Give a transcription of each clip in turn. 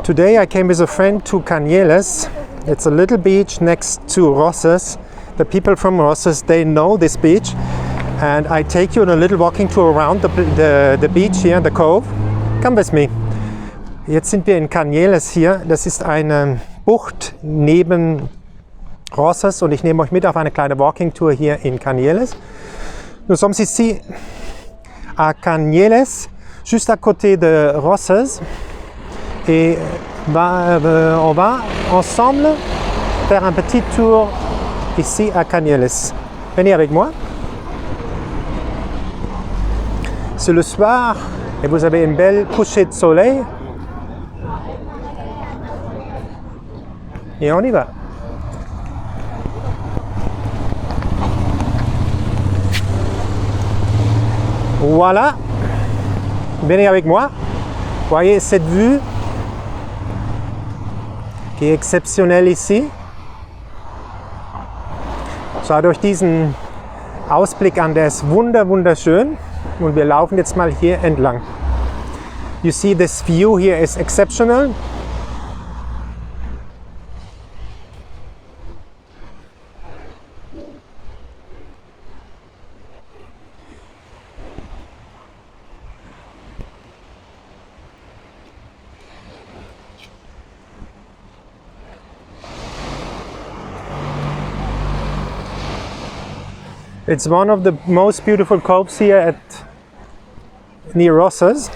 Today I came with a friend to Canyelles. It's a little beach next to Rosses. The people from Rosses, they know this beach. And I take you on a little walking tour around the beach here in the cove. Come with me. Jetzt sind wir in Canyelles hier. Das ist eine Bucht neben Rosses und ich nehme euch mit auf eine kleine Walking Tour hier in Canyelles. Nous sommes ici à Canyelles, juste à côté de Rosses. Et on va ensemble faire un petit tour ici à Canyelles. Venez avec moi. C'est le soir et vous avez une belle couchée de soleil. Et on y va. Voilà. Venez avec moi. Voyez cette vue qui est exceptionnelle ici. Schaut euch diesen Ausblick an, der ist wunderschön. Und wir laufen jetzt mal hier entlang. You see, this view here is exceptional. It's one of the most beautiful coves here near Rosses.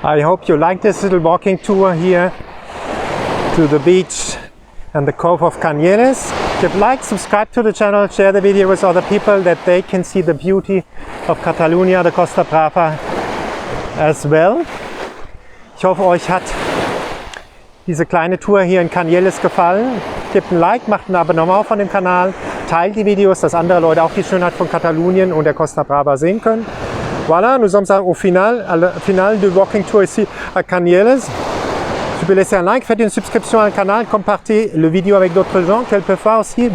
I hope you like this little walking tour here to the beach and the Cove of Canyelles. Give like, subscribe to the channel, share the video with other people that they can see the beauty of Catalonia, the Costa Brava as well. Ich hoffe, euch hat diese kleine Tour hier in Canyelles gefallen. Gebt ein Like, macht ein Abonnement von dem Kanal, teilt die Videos, dass andere Leute auch die Schönheit von Katalonien und der Costa Brava sehen können. Voilà, nous sommes au final du walking tour ici à Canyelles. Tu peux laisser un like, faites une subscription au canal, compartez le vidéo avec d'autres gens qui peuvent voir aussi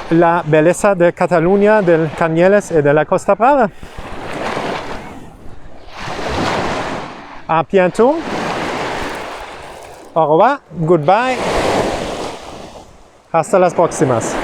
la belleza de Catalunya, de Canyelles et de la Costa Brava. À bientôt. Au revoir. Goodbye. Hasta las próximas.